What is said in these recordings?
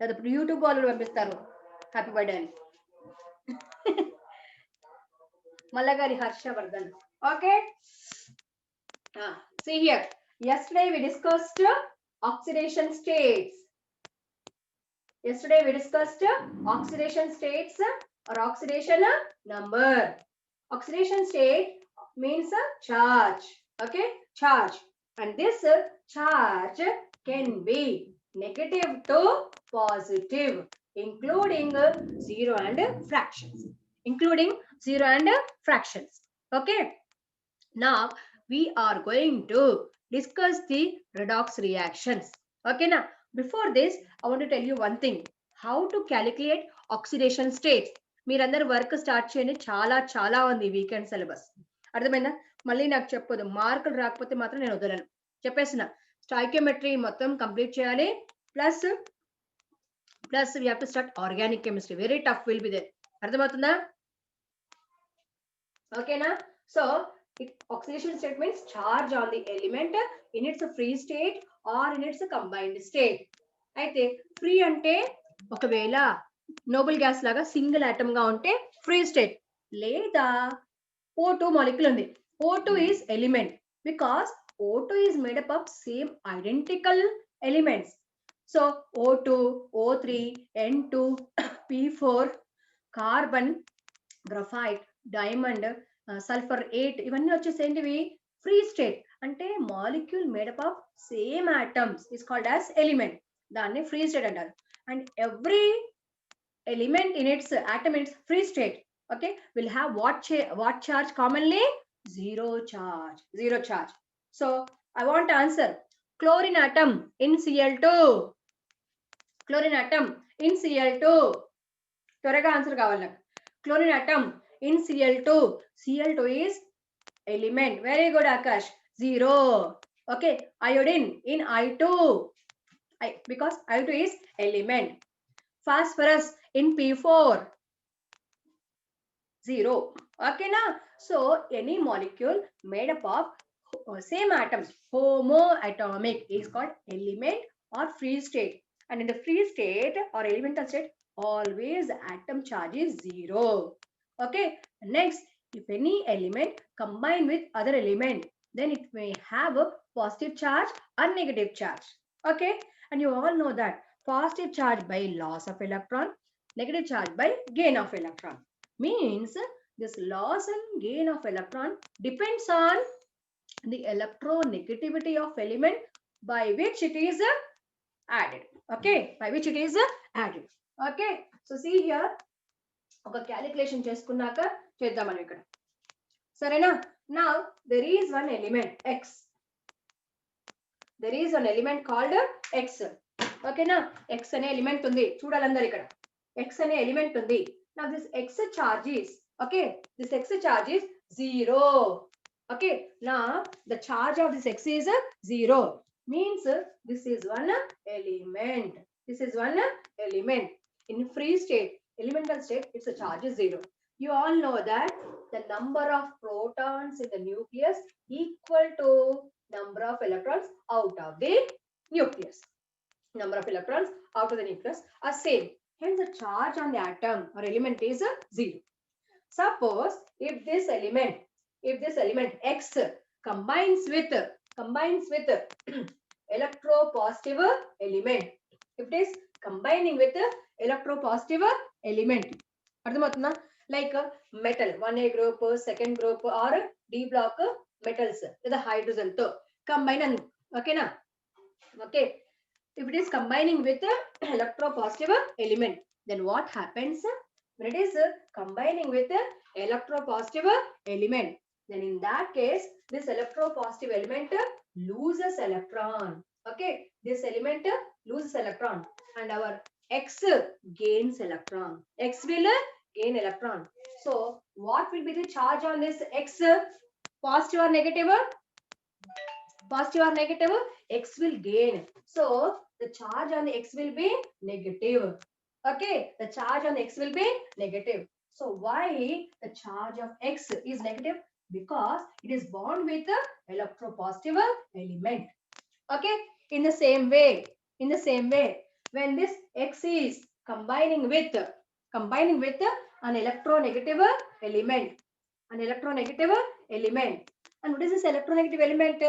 లేదా ఇప్పుడు యూట్యూబ్ వాళ్ళు పంపిస్తారు హ్యాపీ బర్త్డే అని. Malagari Harshavardhan. Okay. See here. Yesterday we discussed oxidation states. Yesterday we discussed oxidation states or oxidation number. Oxidation state means charge. Okay, charge. And this charge can be negative to positive, including zero and fractions. Including zero and fractions. Okay. Now we are going to discuss the redox reactions. Okay, now before this I want to tell you one thing, how to calculate oxidation states. మీరందరూ work start చేయండి, చాలా చాలా ఉంది weekend syllabus. అర్థమైందా? మళ్ళీ నాకు చెప్పొద్దు, మార్కులు రాకపోతే మాత్రం నేను వదలను. చెప్పేసిన స్టాయికియోమెట్రీ మొత్తం కంప్లీట్ చేయాలి. Plus we have to start organic chemistry. Very tough will be there. అర్థమవుతుందా? ఓకేనా? So oxidation state means charge on the element in its free state or in its combined state. అయితే free అంటే ఒకవేళ Nobel gas లాగా single atom గా ఉంటే free state, లేదా O2 molecule ఉంది. O2 is element because O2 is made up of same identical elements. So O2, O3, N2, P4, carbon, graphite, diamond, sulphur 8 ఇవన్నీ వచ్చేసి ఏంటివి? Free state. అంటే molecule made up of same atoms is called as element. దాన్ని free state అంటారు. And every element in its atom in free state, okay, will have what charge commonly? Zero charge. So I want answer. Chlorine atom in Cl2. Chlorine atom in Cl2. త్వరగా answer కావాలి నాకు. Chlorine atom in Cl2. Cl2 is element. Very good, Akash. 0. Okay. Iodine in I2. Because I2 is element. Phosphorus in P4. 0. Okay, na? So any molecule made up of same atoms, homoatomic, is called element or free state. And in the free state or elemental state, always atom charge is 0. Okay, next, if any element combine with other element, then it may have a positive charge or negative charge. Okay, and you all know that positive charge by loss of electron, negative charge by gain of electron. Means this loss and gain of electron depends on the electronegativity of element by which it is added. Okay, by which it is added. Okay, so see here, ఒక calculation చేసుకున్నాక చేద్దాం మనం ఇక్కడ. సరేనా? Now there is one element x. There is an element called x. ఓకేనా? x అనే element ఉంది. చూడాలందరూ ఇక్కడ x అనే ఎలిమెంట్ ఉంది. Now this x charge is, okay, this x charge is 0. Okay, now the charge of this x is 0. Means this is one element. This is one element. In free state, elemental state, its a charge is 0. You all know that the number of protons in the nucleus equal to number of electrons out of the nucleus. Number of electrons out of the nucleus are same. Hence the charge on the atom or element is 0. Suppose if this element x combines with electropositive element, if it is combining with electropositive element, అర్థమవుతుందా? Like metal 1a group, second group or D block metals లేదా hydrogen తో combine అని. ఓకేనా? Okay, if it is combining with electropositive element, then what happens? When it is combining with electropositive element, then in that case this electropositive element loses electron. Okay, this element loses electron and our x gains electron. X will gain electron. So what will be the charge on this x? Positive or negative? Positive or negative? X will gain. So the charge on the x will be negative. Okay, the charge on the x will be negative. So why the charge of x is negative? Because it is bound with the electropositive element. Okay, in the same way, when this X is combining with an electronegative element. An electronegative element. And what is this electronegative element?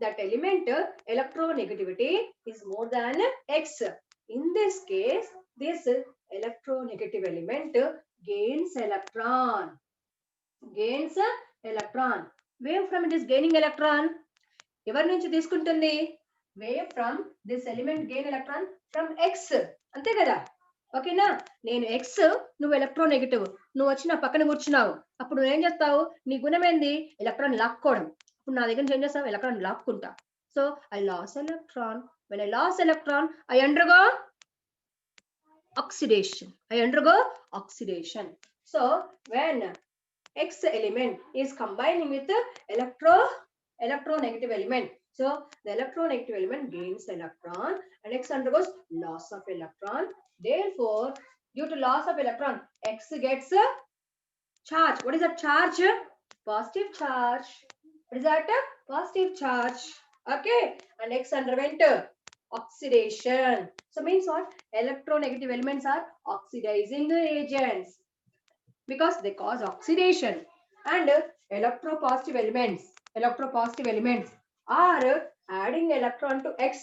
That element electronegativity is more than X. In this case, this electronegative element gains electron. Where from it is gaining electron? ఎవరి నుంచి తీసుకుంటుంది? Where from this element gain electron? From X. అంతే కదా? ఓకేనా? నేను X, నువ్వు electronegative, నువ్వు వచ్చి నా పక్కన కూర్చున్నావు. అప్పుడు నువ్వేం చేస్తావు? నీ గుణం ఏంది? ఎలక్ట్రాన్ లాక్కోవడం. ఇప్పుడు నా దగ్గర నుంచి ఏం చేస్తావు? ఎలక్ట్రాన్ లాక్కుంటా. So I lost electron. When I lost electron, I undergo oxidation. So when X element is combining with the electronegative element, so the electronegative element gains electron and X undergoes loss of electron. Therefore, due to loss of electron, X gets a charge. What is that charge? Positive charge. What is that? Positive charge. Okay, and X underwent oxidation. So means what? Electronegative elements are oxidizing agents because they cause oxidation. And electropositive elements are adding electron to X.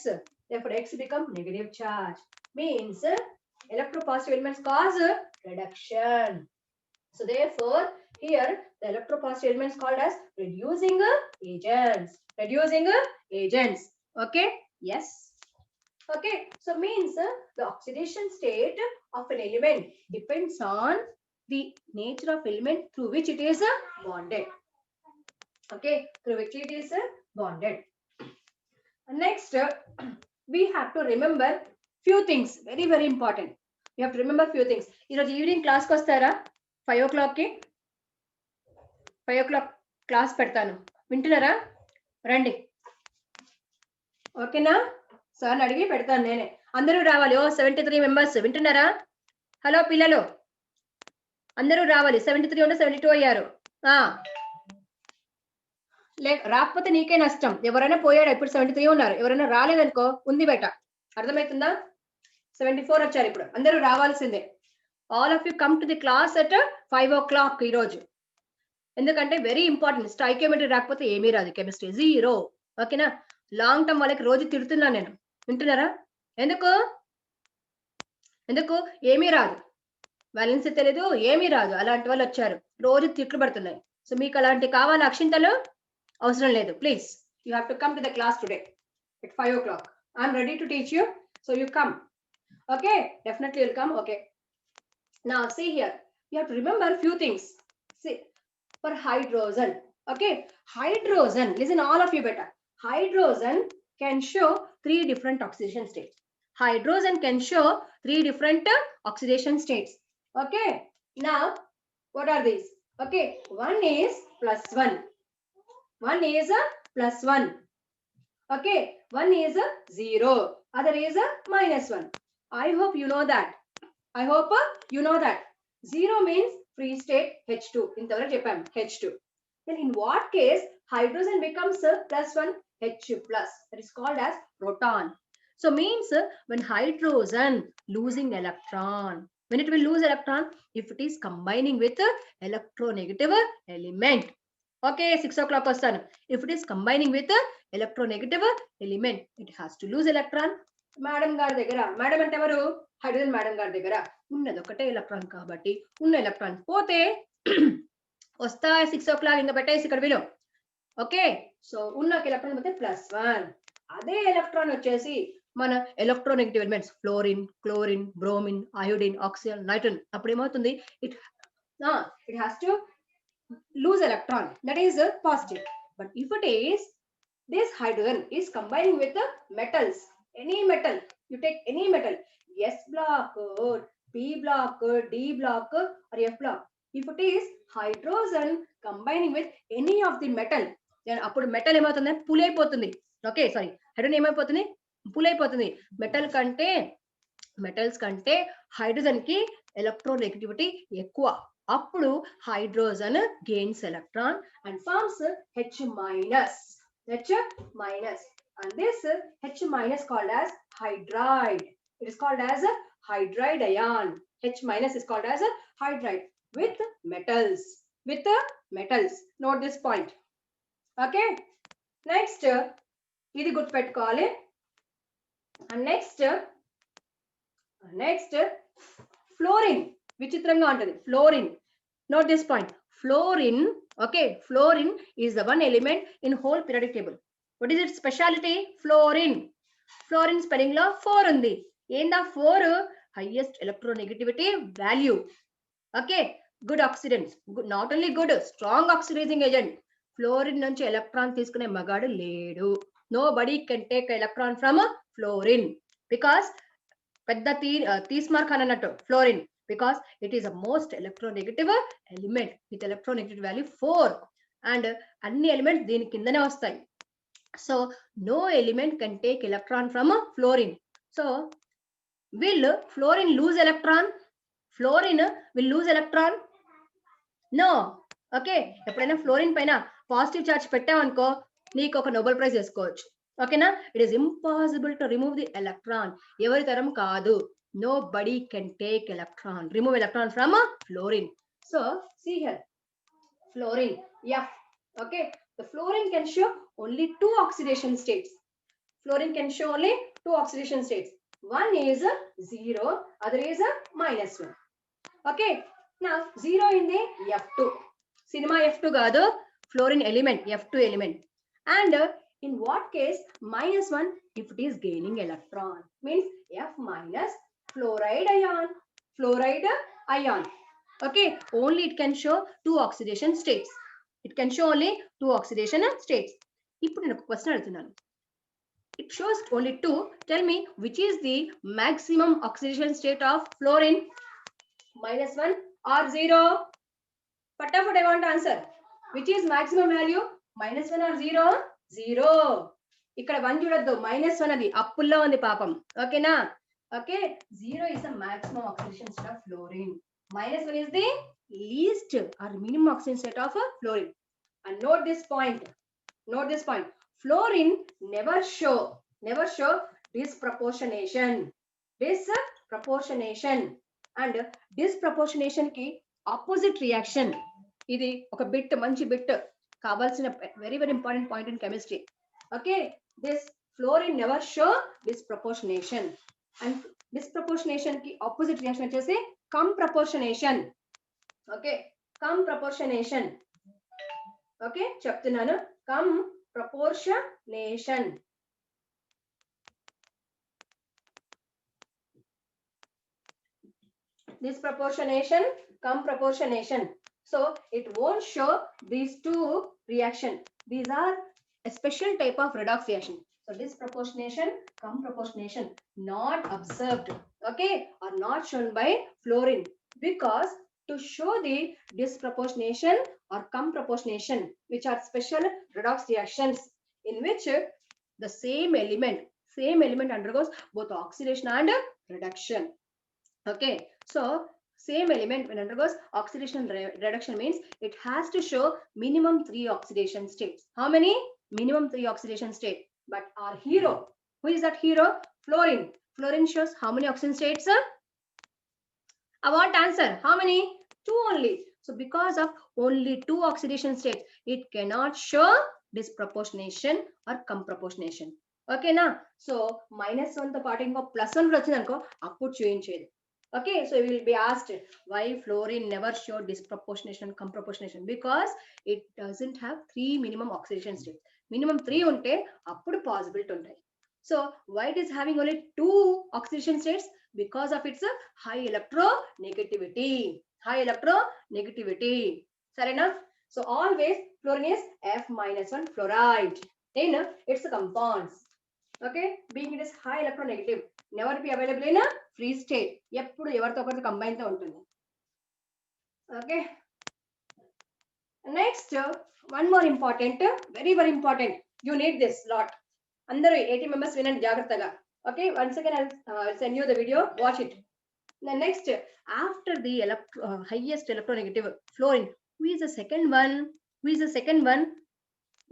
Therefore, X become negative charge. Means electropositive elements cause reduction. So therefore, here the electropositive elements called as reducing agents. Okay? Yes. Okay. So means the oxidation state of an element depends on the nature of element through which it is bonded. Okay, through which it is bonded. Next, we have to remember few things. Very, very important. You have to remember few things. Evening class kostara 5 o'clock ki 5 o'clock class పెడతాను. వింటున్నారా? రండి. ఓకేనా? Sir అడిగి పెడతాను నేనే. అందరూ రావాలి. 73 members వింటున్నారా? హలో పిల్లలు, అందరూ రావాలి. 73 ఉంటే 72 అయ్యారు. రాకపోతే నీకే నష్టం. ఎవరైనా పోయాడు, ఇప్పుడు 73 ఉన్నారు. ఎవరైనా రాలేదనుకో ఉంది బయట. అర్థమవుతుందా? 74 వచ్చారు ఇప్పుడు. అందరూ రావాల్సిందే. All of you come to the class at 5 o'clock ఈరోజు. ఎందుకంటే వెరీ ఇంపార్టెంట్. స్టాయికియోమెట్రీ రాకపోతే ఏమీ రాదు. కెమిస్ట్రీ 0. ఓకేనా? లాంగ్ టర్మ్ వాళ్ళకి రోజు తిడుతున్నా నేను. వింటున్నారా? ఎందుకు ఏమీ రాదు. బ్యాలెన్స్ తెలియదు, ఏమీ రాదు. అలాంటి వాళ్ళు వచ్చారు. రోజు తిట్లు పడుతున్నాయి. సో మీకు అలాంటి కావాలి అక్షింతలు? అవసరం లేదు. Please, you have to come to the class today at 5 o'clock. I'm ready to teach you. So you come. Okay? Definitely you'll come. Okay. Now see here. You have to remember a few things. See, for hydrogen. Okay? Hydrogen. Listen all of you better. Hydrogen can show 3 different oxidation states. Hydrogen can show 3 different oxidation states. Okay? Now, what are these? Okay. One is +1. One is a +1. Okay. One is a 0. Other is a -1. I hope you know that. I hope you know that. 0 means free state H2. Intavara cheppam H2. Then in what case hydrogen becomes +1 H+? That is called as proton. So means when hydrogen losing electron. When it will lose electron? If it is combining with electronegative element. Okay, 6 o'clock వస్తాను. If it is combining with electronegative element, it has to lose electron. Madam గారి దగ్గర, madam అంటే ఎవరు? Hydrogen madam గారి దగ్గర ఉన్నది ఒకటే electron కాబట్టి ఉన్న ఎలక్ట్రాన్ పోతే వస్తా 6 o'clock ఇంకా పెట్టేసి ఇక్కడ విలు. ఓకే, సో ఉన్న ఎలక్ట్రాన్ పోతే +1. అదే ఎలక్ట్రాన్ వచ్చేసి మన electronegative elements fluorine, chlorine, bromine, iodine, oxygen, nitrogen అప్పుడు ఏమవుతుంది? It has to lose electron. That is positive. But if it is this hydrogen is combining with the metals, any metal, you take any metal, S block, P block, D block or F block. If it is hydrogen combining with any of the metal, then అప్పుడు metal ఏమవుతుంది? Pull అయిపోతుంది. Okay, sorry, hydrogen ఏమైపోతుంది? Pull అయిపోతుంది. Metals కంటే hydrogen కి electronegativity ఎక్కువ. అప్పుడు hydrogen gains electron and forms H-. And this H- called as hydride. It is called as a hydride ion. H minus is called as a hydride with metals. With metals. Note this point. Okay. Next, ఇది గుర్తుపెట్టుకోవాలి. And next, fluorine. విచిత్రంగా ఉంటుంది. Fluorine. Note this point. Fluorine. Okay. Fluorine is the one element in whole periodic table. What is its speciality? Fluorine. Fluorine spelling లో 4 ఉంది. ఏందా 4? Highest electronegativity value. Okay. Good oxidants. Good, not only good, strong oxidizing agent. Fluorine నుంచి electron తీసుకునే మగాడు లేడు. Nobody can take electron from fluorine because పెద్ద తీస్మార్క్ అన్నట్టు fluorine because it is a most electronegative element with electronegativity value 4 and అన్ని elements దీని కిందనే వస్తాయి. So no element can take electron from fluorine. So will fluorine lose electron? Fluorine will lose electron? No. Okay. ఎప్పుడైనా fluorine పైన positive charge పెట్టామనుకో నీకు ఒక Nobel prize వేసుకోవచ్చు. ఓకేనా? It is impossible to remove the electron. ఎవరి తరం కాదు. Nobody can take electron, remove electron from fluorine. So see here, fluorine, F. Okay, the fluorine can show only 2 oxidation states. Fluorine can show only 2 oxidation states. One is 0, other is -1. Okay, now 0 in the F2. Cinema F2 కాదు, fluorine element, F2 element. And in what case? -1 if it is gaining electron. Means F minus fluoride ion. Fluoride ion. Okay, only it can show 2 oxidation states. It can show only 2 oxidation states. ఇప్పుడు నేను ఒక question అడుగుతున్నాను. It shows only 2. Tell me which is the maximum oxidation state of fluorine? -1 or 0? Fatafat I want to answer. Which is maximum value? -1 or 0? 0. ఇక్కడ 1 చూడొద్దు, -1 అది అప్పుల్లో ఉంది పాపం. ఓకేనా? Okay, 0 is the maximum oxidation state of fluorine. -1 is the least or minimum oxidation state of fluorine. And note this point. Note this point. Fluorine never show disproportionation. Disproportionation. And disproportionation ki opposite reaction. ఇది ఒక bit, మంచి bit కావాల్సిన very important point in chemistry. Okay, this fluorine never show disproportionation. And disproportionation ki opposite reaction వచ్చేసి comproportionation. Okay, comproportionation. Okay, చెప్తున్నాను, comproportionation. Disproportionation, comproportionation. So it won't show these two reactions. These are a special type of redox reaction. So disproportionation, comproportionation not observed, okay, or not shown by fluorine, because to show the disproportionation or comproportionation, which are special redox reactions in which the same element undergoes both oxidation and reduction. Okay, so same element when undergoes oxidation and reduction means it has to show minimum 3 oxidation states. How many? Minimum 3 oxidation states. But our hero, who is that hero? Fluorine. Fluorine shows how many oxidation states? I want answer. How many? 2 only. So because of only 2 oxidation states, it cannot show disproportionation or comproportionation. Okay na? So -1 తో పాటు ఇంకో +1 కూడా వచ్చిందనుకో అప్పుడు చూయించేది. Okay, so we will be asked why fluorine never showed disproportionation and comproportionation, because it doesn't have 3 minimum oxidation states. Minimum 3 unte appudu possibility untayi. So why it is having only 2 oxidation states? Because of its high electronegativity. High electronegativity. Sarena? So always fluorine is F-1 fluoride in its compounds. Okay, being it is high electronegative, never be available in a free state. ఎప్పుడు ఎవరితో ఒకరితో combine తో ఉంటుంది. Okay, next one more important, very important, you need this lot. అందరూ 80 members వినండి జాగ్రత్తగా. Okay, once again I'll send you the video, watch it. Then next, after the highest electronegative fluorine, who is the second one?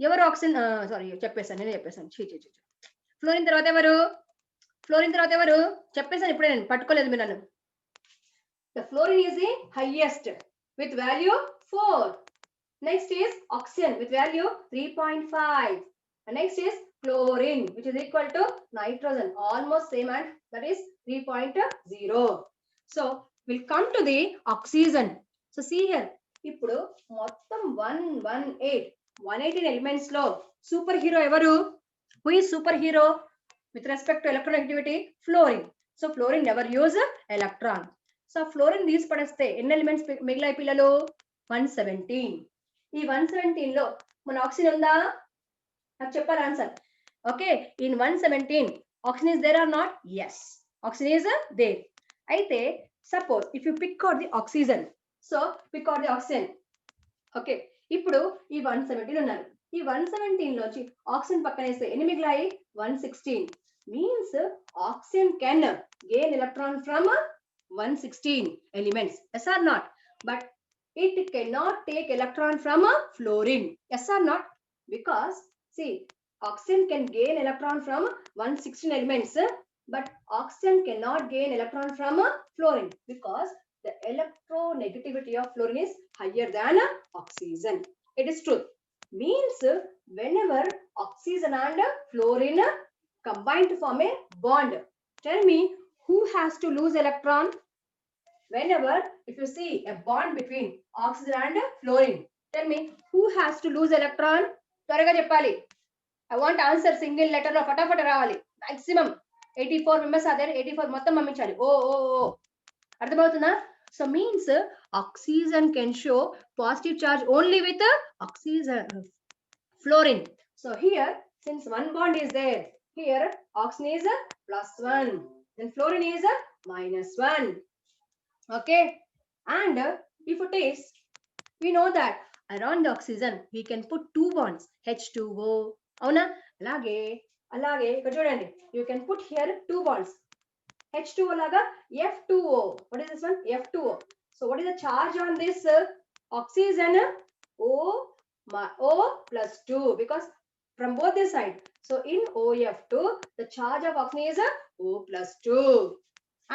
ఎవరు oxygen, sorry చెప్పేసాను, నేను చెప్పేసాను. Fluorine తర్వాత ఎవరు? Fluorine తర్వాత ఎవరు చెప్పేసాను ఇప్పుడే, నేను పట్టుకోలేదు మీరు నన్ను. The fluorine is the highest with value 4. Next is oxygen with value 3.5. And next is chlorine, which is equal to nitrogen, almost same, and that is 3.0. So we'll come to the oxygen. So see here, ఇప్పుడు మొత్తం 118 elements లో super hero ఎవరు? Who is superhero with respect to electronegativity? Fluorine. So fluorine never use electron. So fluorine తీసి పడేస్తే ఎన్ని elements మిగిలాయి పిల్లలు? 117. ఈ 117 లో మన ఆక్సిజన్ ఉందా? నాకు చెప్పాలి answer. Okay, in 117 oxygen is there or not? Yes, oxygen is there. అయితే suppose if you pick out the oxygen, so pick out the oxygen. Okay, ఇప్పుడు ఈ 117 ఉన్నారు. ఈ 117 లోంచి ఆక్సిజన్ పక్కన వేస్తే ఎన్ని మిగిలాయి? 116. Means oxygen can gain electron from 116 elements, yes or not? But it cannot take electron from a fluorine, yes or not? Because see, oxygen can gain electron from 116 elements, but oxygen cannot gain electron from a fluorine because the electronegativity of fluorine is higher than oxygen. It is true. Means whenever oxygen and fluorine combine to form a bond, tell me who has to lose electron? Whenever if you see a bond between oxygen and fluorine, tell me who has to lose electron? త్వరగా చెప్పాలి. I want answer single letter లో ఫటాఫట రావాలి. maximum 84 members are there, 84 మొత్తం పంపించాలి. ఓ ఓ ఓ అర్థమవుతుందా? So means oxygen can show positive charge only with oxygen fluorine. So here since one bond is there, here oxygen is +1, then fluorine is -1. Okay, and if it is, we know that around the oxygen we can put two bonds, H2O. అవునా? అలాగే అలాగే ఇక్కడ చూడండి, you can put here two bonds, H2O లాగా F2O. What is this one? F2O. So what is the charge on this oxygen? O plus 2, because from both the side. So in OF2 the charge of oxygen is O plus 2,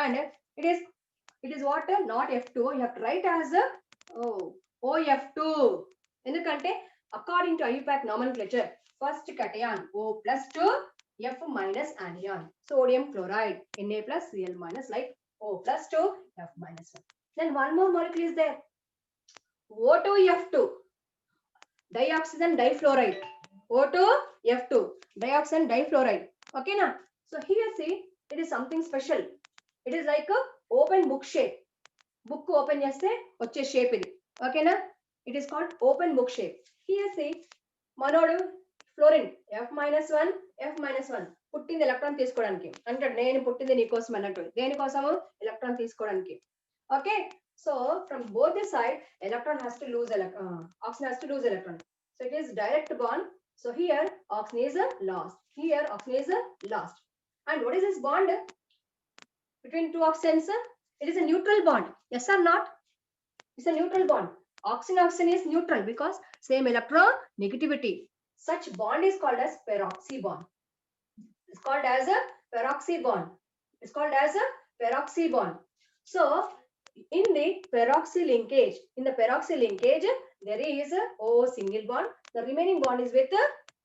and it is what? Not F2O. You have to write as OF2. ఎందుకంటే according to IUPAC nomenclature, first cation O plus 2, F minus anion, sodium chloride, Na plus Cl minus, like O plus 2, F minus 1. Then one more molecule is there, O2F2, dioxygen difluoride. O2F2, dioxygen difluoride. Okay na? So here see, it is something special. It is like a open book shape. Book open చేస్తే వచ్చే shape ఇది. ఓకేనా? It is called open book shape. Here see, మనోడు fluorine F-1, F-1 పుట్టింది electron తీసుకోవడానికి అంటాడు. నేను పుట్టింది నీకోసం అన్నట్టు. దేనికోసము? ఎలక్ట్రాన్ తీసుకోవడానికి. Okay, so from both the side electron has to lose oxygen has to lose electron. So it is direct bond. So here oxygen is lost. Here oxygen is lost. And what is this bond between two oxygens? It is a neutral bond. Yes or not? It's a neutral bond. Oxygen is neutral because same electron negativity. Such bond is called as peroxy bond. It's called as a peroxy bond. It's called as a peroxy bond. So in the peroxy linkage, there is a O single bond. The remaining bond is with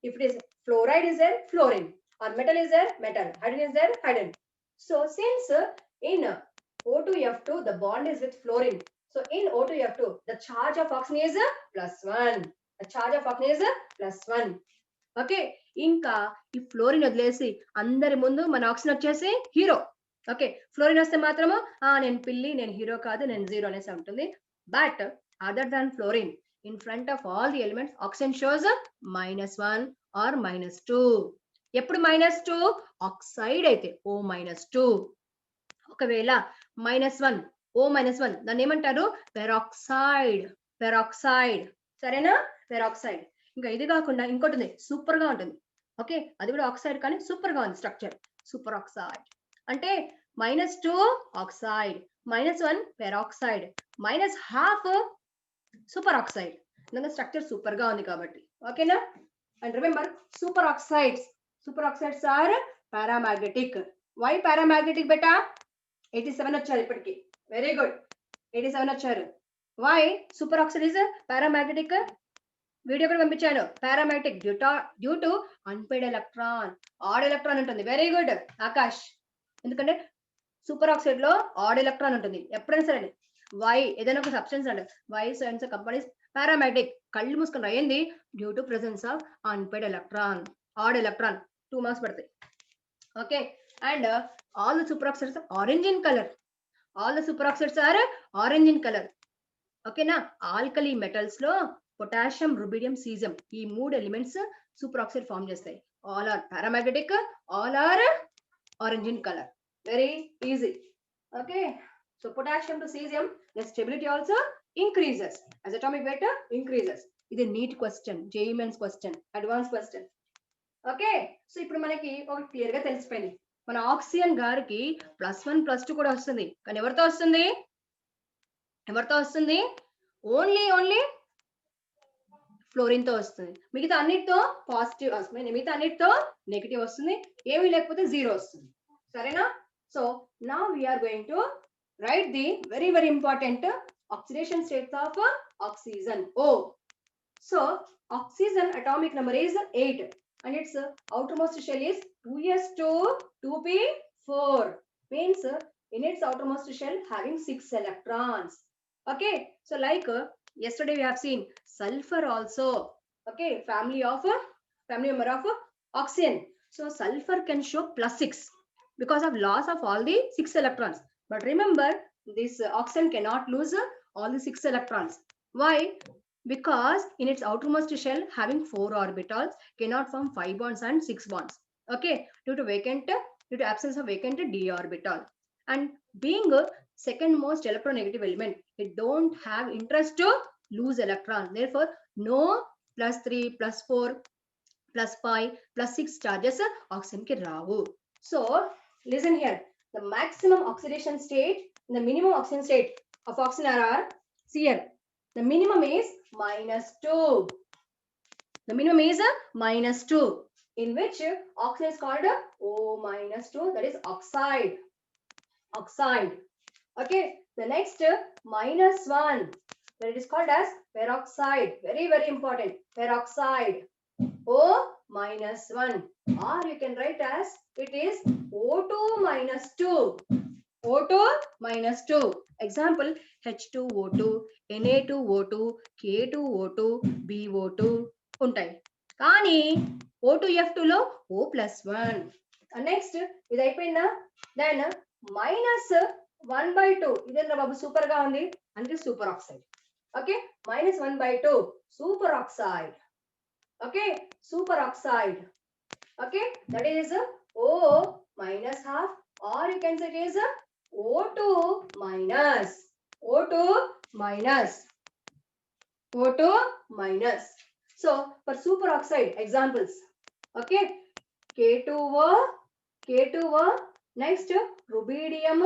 if it is fluoride is there, fluorine, or metal is there, metal, hydrogen is there, hydrogen. So since in O2F2 the bond is with fluorine, so in O2F2 the charge of oxygen is +1. The charge of oxygen is +1. Okay, ఇంకా ఈ fluorine వదిలేసి అందరి ముందు మన oxygen వచ్చేసి hero. Okay, fluorine వస్తే మాత్రము నేను పిల్లి, నేను హీరో కాదు, నేను జీరో అనేసి ఉంటుంది. But other than fluorine, in front of all the elements oxygen shows -1 or -2. ఎప్పుడు -2? ఆక్సైడ్ అయితే O-2. ఒకవేళ -1, O-1, దాన్ని ఏమంటారు? పెరాక్సైడ్. సరేనా? పెరాక్సైడ్. ఇంకా ఇది కాకుండా ఇంకోటి ఉంది, సూపర్ గా ఉంటుంది. ఓకే, అది కూడా ఆక్సైడ్ కానీ సూపర్ గా ఉంది స్ట్రక్చర్. సూపర్ ఆక్సైడ్ అంటే -2 oxide, -1 peroxide, -1/2 super oxide. Structure super గా ఉంది కాబట్టి. ఓకేనా? And remember, super oxides are paramagnetic. Why paramagnetic బెటా 87 వచ్చారు ఇప్పటికి. వెరీ గుడ్, 87 వచ్చారు. Why super oxide is paramagnetic? Video కూడా పంపించాను. Paramagnetic due to unpaired electron, odd electron ఉంటుంది. Very good Akash. ఎందుకంటే సూపర్ ఆక్సైడ్ లో ఆడ్ ఎలక్ట్రాన్ ఉంటుంది ఎప్పుడైనా సరే. వై ఏదైనా ఒక సబ్స్టెన్స్ అండి, వై సైన్స్ కంపెనీస్ పారామాగ్నెటిక్, కళ్ళు మూసుకొని రాయండి, due to presence of unpaired electron, odd electron. 2 marks పడతాయి. Okay, and all the super oxides orange in colour, all the super oxides are orange in colour. ఓకేనా? Alkali metals లో potassium, rubidium, caesium ఈ 3 elements super oxide form చేస్తాయి. All are paramagnetic, all are orange in colour. Very easy. Okay, so potassium to cesium, the stability also increases as atomic weight increases. ఇది NEET question, JEE mains question, advance question. Okay, so ఇప్పుడు మనకి ఒకటి clear గా తెలిసిపోయింది, మన oxygen గారికి +1 +2 కూడా వస్తుంది. కానీ ఎవరితో వస్తుంది? ఎవరితో వస్తుంది? ఓన్లీ ఫ్లోరిన్ తో వస్తుంది. మిగతా అన్నిటితో పాజిటివ్ వస్తుంది, మిగతా అన్నిటితో నెగిటివ్ వస్తుంది, ఏమీ లేకపోతే 0 వస్తుంది. సరేనా? So now we are going to write the very important oxidation states of oxygen, O. So oxygen atomic number is 8 and its outermost shell is 2s2 2p4, means in its outermost shell having 6 electrons. Okay, so like yesterday we have seen sulfur also. Okay, family member of oxygen. So sulfur can show +6 because of loss of all the 6 electrons. But remember, this oxygen cannot lose all the 6 electrons. Why? Because in its outermost shell having 4 orbitals cannot form 5 bonds and 6 bonds. Okay, due to absence of vacant d orbital. And being a second most electronegative element, it don't have interest to lose electron. Therefore, no +3, +4, +5, +6 charges oxygen ki ravu. So listen here. The maximum oxidation state and the minimum oxidation state of oxygen are here. The minimum is -2. The minimum is -2, in which oxygen is called O-2, that is oxide. Oxide. Okay. The next -1, that it is called as peroxide. Very important. Peroxide. O-1, or you can write as it is O2-2. O2-2. Example, H2O2, Na2O2, K2O2, BO2 ఉంటాయి. కానీ O2F2 లో O+1. Next ఇది అయిపోయిందా? Then -1/2, ఇదేంద్ర బాబు super గా ఉంది అంటే super oxide. Okay, -1/2 super oxide. Okay, super oxide. Okay, that is O-half, or you can say it is O2 minus. So for super oxide examples, okay, K2O, next rubidium,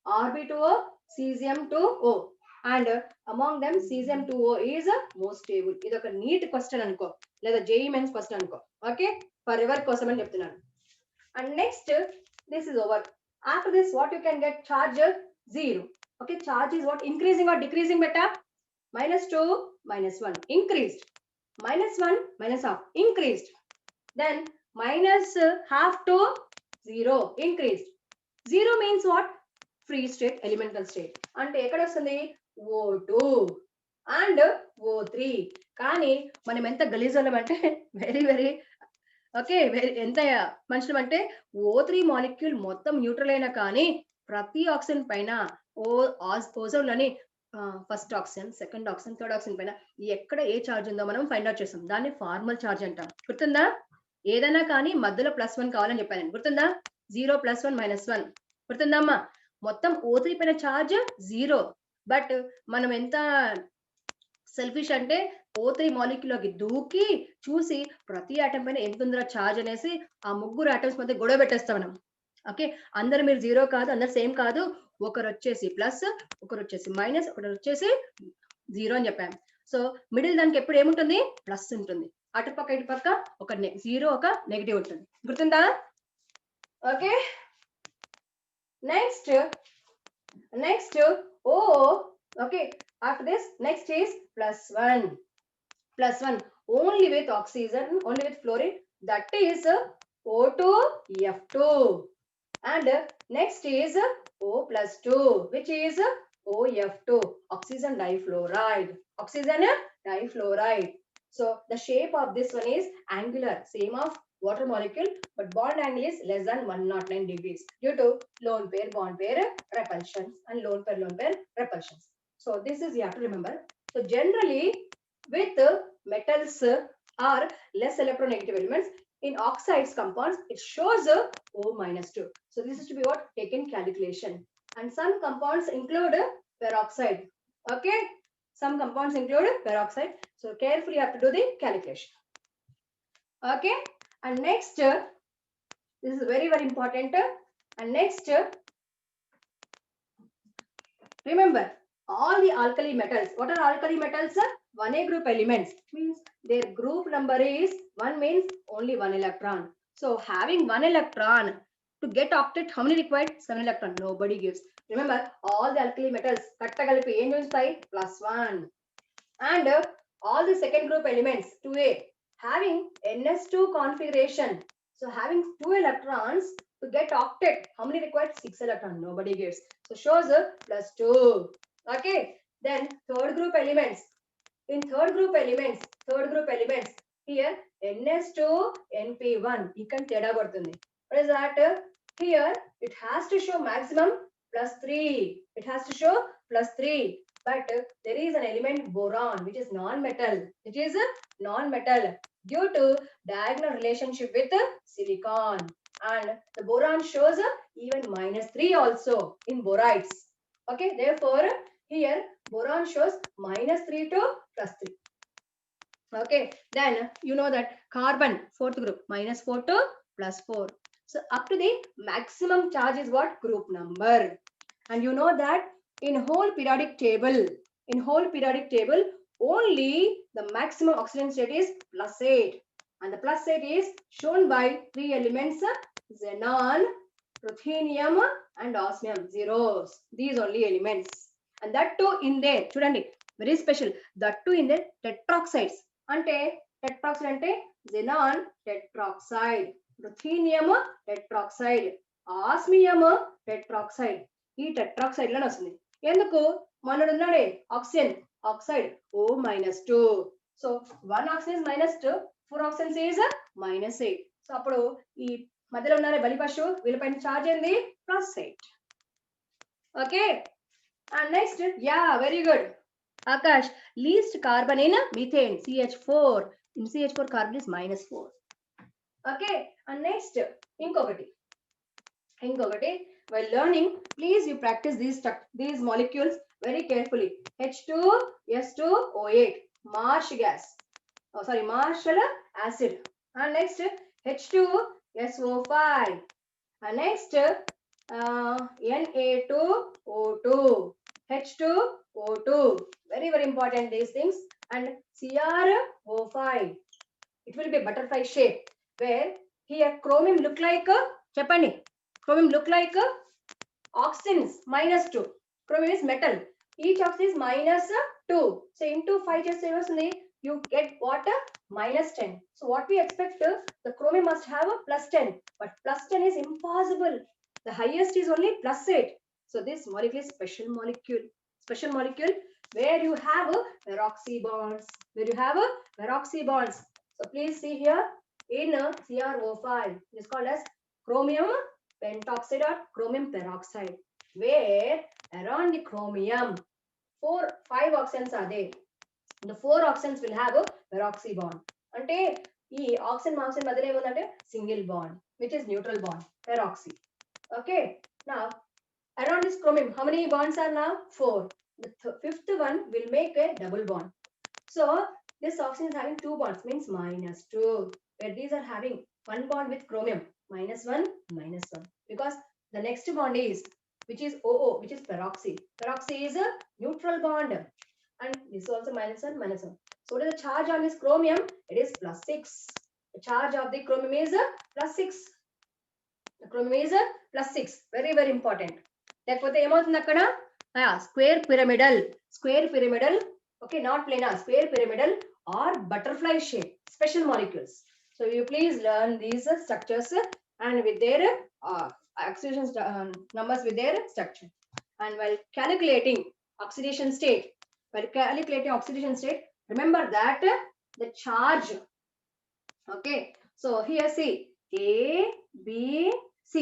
Rb2O, cesium-2O, and among them cesium-2O is most stable. ఇది ఒక neat question అనుకో, లేదా JEE mains question అనుకో. Okay, for ever కోసం అని చెప్తున్నాను. And next this is over. After this what you can get? Charge 0. Okay, charge is what? Increasing or decreasing beta? -2, -1 increased, -1, -half increased, then -half to 0 increased. 0 means what? Free state, elemental state. అంటే ఎక్కడ వస్తుంది? O2 and O3. కానీ మనం ఎంత గలీజోళ్ళం అంటే very okay, ఎంత మనుషులం అంటే O3 మాలిక్యూల్ మొత్తం న్యూట్రల్ అయినా కానీ ప్రతి ఆక్సిజన్ పైన ఓజోన్ లోని first oxygen, second oxygen, third oxygen పైన ఎక్కడ ఏ చార్జ్ ఉందో మనం ఫైండ్ అవుట్ చేస్తాం. దాన్ని ఫార్మల్ చార్జ్ అంటాం. గుర్తుందా? ఏదైనా కానీ మధ్యలో +1 కావాలని చెప్పాను. గుర్తుందా? 0 +1 -1. గుర్తుందమ్మా? మొత్తం O3 పైన చార్జ్ 0. బట్ మనం ఎంత సెల్ఫిష్ అంటే O3 మాలిక్యూల్లోకి దూకి చూసి ప్రతి ఆటం పైన ఎంత ఉందో చార్జ్ అనేసి ఆ ముగ్గురు ఆటమ్స్ మధ్య గొడవ పెట్టేస్తాం మనం. ఓకే, అందరు మీరు 0 కాదు, అందరు సేమ్ కాదు, ఒకరు వచ్చేసి ప్లస్, ఒకరు వచ్చేసి మైనస్, ఒకరు వచ్చేసి 0 అని చెప్పాము. సో మిడిల్ దానికి ఎప్పుడు ఏముంటుంది? ప్లస్ ఉంటుంది. అటుపక్క ఇటుపక్క ఒక 0 ఒక నెగిటివ్ ఉంటుంది. గుర్తుందా? Okay, Next, O. Okay. After this, next is +1. +1 only with oxygen, only with fluorine. That is O2F2. And next is O+2, which is OF2, oxygen difluoride. Oxygen difluoride. So the shape of this one is angular, same of water molecule, but bond angle is less than 109 degrees due to lone pair bond pair repulsions and lone pair repulsions. So this is you have to remember. So generally with metals are less electronegative elements. In oxides compounds, it shows O-2. So this is to be what taken calculation. And some compounds include peroxide. Okay. Some compounds include peroxide. So carefully you have to do the calculation. Okay. And next, this is very, very important. And next, remember all the alkali metals. What are alkali metals? 1A group elements means their group number is 1 means only 1 electron. So having 1 electron to get octet, how many required? 7 electron. Nobody gives. Remember all the alkali metals kattakalipi em chestayi +1. And all the second group elements 2A having NS2 configuration. So having 2 electrons to get octet, how many required? 6 electrons. Nobody gives. So shows +2. Okay. Then third group elements. In third group elements, here NS2 NP1. You can teda kodutundi. What is that? Here it has to show maximum +3. It has to show +3. But there is an element boron which is non-metal. It is a non-metal due to diagonal relationship with silicon. And the boron shows even -3 also in borides. Okay, therefore here boron shows -3 to +3. Okay, then you know that carbon, fourth group, -4 to +4. So up to the maximum charge is what? Group number. And you know that in whole periodic table, only the maximum oxygen state is +8. And the +8 is shown by 3 elements, xenon, ruthenium and osmium, zeros. These only elements. And that too in there, chudandi, very special. That too in the tetroxides. అంటే tetroxide అంటే xenon tetroxide, ruthenium tetroxide, osmium tetroxide. ఈ tetroxide లోనే వస్తుంది. ఎందుకు? మనడు ఉన్నాడే oxygen oxide O-2. So 1 oxygen -2, 4 oxygens is -8. So అప్పుడు ఈ మధ్యలో ఉన్నారే బలిపశు వీళ్ళపైన చార్జ్ ఏంది? +8. Okay. And next, yeah very good Akash, least carbon in methane, CH4. In CH4, carbon is -4. Okay, and next, inkokati. While learning, please you practice these molecules very carefully. H2S2O8, marsh gas. Oh, sorry, marshal acid. And next, H2SO5. And next, Na2O2, H2O2. Very, very important these things. And CrO5. It will be a butterfly shape where here chromium look like Chapani. Chromium look like oxygens -2. Chromium is metal. Each oxygen is -2. So into 5 just you get what? -10. So what we expect, the chromium must have a +10, but +10 is impossible. The highest is only +8. So this molecule is special molecule where you have peroxy bonds. So please see here in CrO5, it is called as chromium pentoxide or chromium peroxide, where around the chromium 5 oxygens are there. The 4 oxygens will have a peroxy bond. Ante ee oxygen madhyalo emundante single bond, which is neutral bond, peroxy. Okay, now around this chromium, how many bonds are now? 4. The fifth one will make a double bond. So this oxygen is having 2 bonds, means -2, where these are having 1 bond with chromium, -1, -1. Because the next bond is, which is OO, which is peroxy. Peroxy is a neutral bond. And this is also -1, -1. So what is the charge on this chromium? It is +6. The charge of the chromium is +6. chromium is +6, very very important. లేకపోతే ఏమవుతుంది అక్కడ square pyramidal, okay, not planar, square pyramidal or butterfly shape, special molecules. So you please learn these structures and with their oxidation numbers with their structure. And while calculating oxidation state, remember that the charge, okay, so here see A, B, C,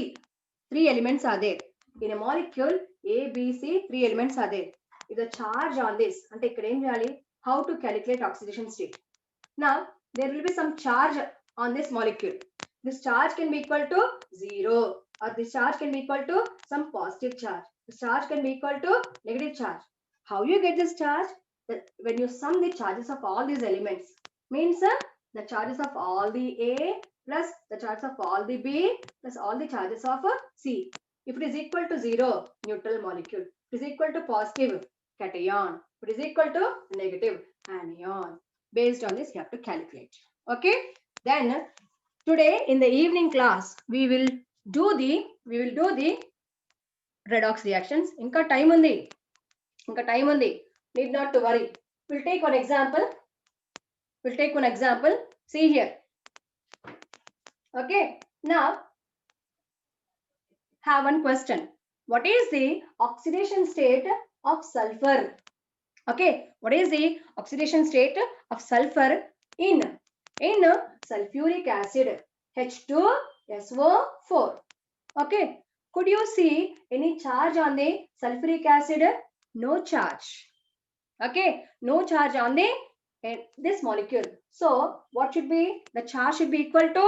3 elements are there in a molecule. A, B, C, 3 elements are there. If the charge on this, ante ikkada em cheyali, how to calculate oxidation state. Now there will be some charge on this molecule. This charge can be equal to 0, or this charge can be equal to some positive charge. This charge can be equal to negative charge. How you get this charge? When you sum the charges of all these elements, means the charges of all the A plus the charges of all the B plus all the charges of C. If it is equal to 0, neutral molecule. If it is equal to positive, cation. If it is equal to negative, anion. Based on this, you have to calculate. Okay. Then today in the evening class, we will do the redox reactions. Inka time undi. Need not to worry. We'll take one example. See here. Okay. Now have one question. What is the oxidation state of sulfur? Okay, what is the oxidation state of sulfur in sulfuric acid H2SO4? Okay, could you see any charge on the sulfuric acid? No charge. Okay, no charge on this molecule. So what should be the charge? Should be equal to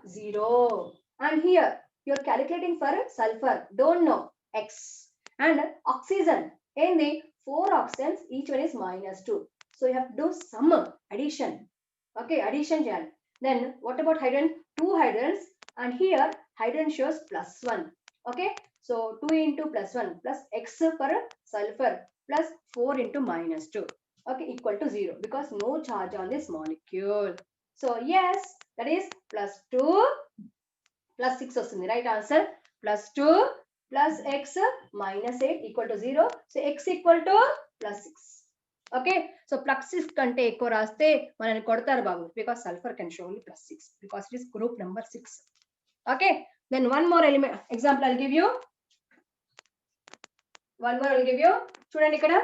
0. And here you're calculating for sulfur, don't know X, and oxygen. In the 4 oxygens, each one is -2. So you have to do some addition. Okay, addition. Then what about hydrogen? 2 hydrogens, and here hydrogen shows +1. Okay, so 2 into +1 plus X for sulfur plus 4 into -2. Okay, equal to 0 because no charge on this molecule. So yes, that is +2 plus 6 వస్తుంది. Right answer, +2 plus X -8 equal to 0. So X equal to +6. Okay, so +6 కంటే ఎక్కువ రాస్తే మనల్ని కొడతారు బాబు, because sulfur can show only +6 because it is group number 6. Okay, then one more example I'll give you. చూడండి ఇక్కడ.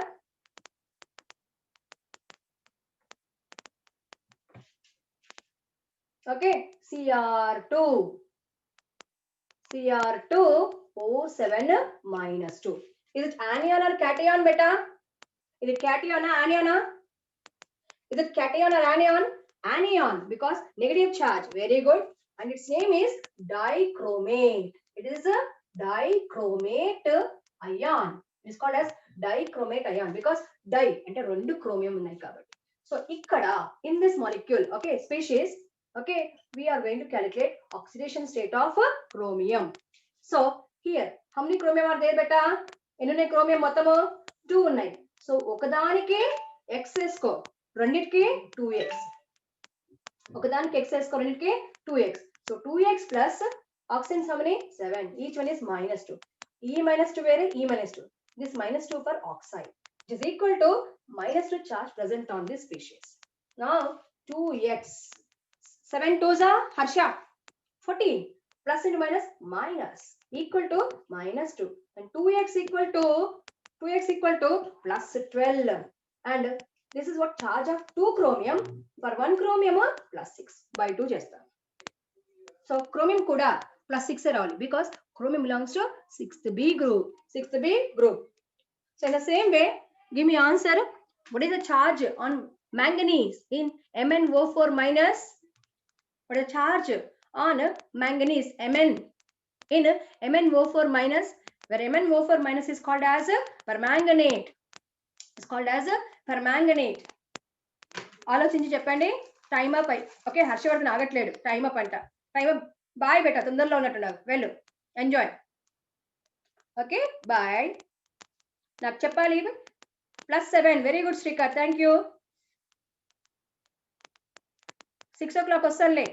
Okay, Cr2O7 -2. Is it anion or cation, beta? Is it cation or anion? Is it cation or anion? Anion, because negative charge. Very good. And its name is dichromate. It is a dichromate ion. It is called as dichromate ion because di ante rendu chromium unnai kabatti. So ikkada in this molecule, okay, species, okay, we are going to calculate oxidation state of chromium. So here how many chromium are there, beta? Enni unnai chromium mottamu 2 unnai. So okadaniki X esko, రెండిటికి 2x. ఒకదానికి x esko, రెండిటికి 2x. So 2x plus oxygens how many? 7. Each one is -2. E -2 where E -2. This -2 for oxide. It is equal to -2 charge present on this species. Now 2x. 7 2s are Harsha 14. Plus into minus equal to -2. And 2x equal to +12. And this is what charge of 2 chromium. For 1 chromium +6 by 2 చేస్తాం. So chromium kuda +6 రావాలి because chromium belongs to 6th B group. So in the same way, give me answer. What is the charge on manganese in MnO4 minus? What is the charge on manganese Mn in MnO4 minus? Where MnO4 minus is called as permanganate. It's called as permanganate. ఆలోచించి చెప్పండి. Time up అయి. Okay, Harshavardhan ఆగట్లేడు. Time up అంట. Time up. Bye బేటా, తొందరలో ఉన్నట్టున్నావు. వెళ్ళు, enjoy. Okay, bye. నాకు చెప్పాలి. +7. Very good Srikanth, thank you. 6 o'clock వస్తానులే.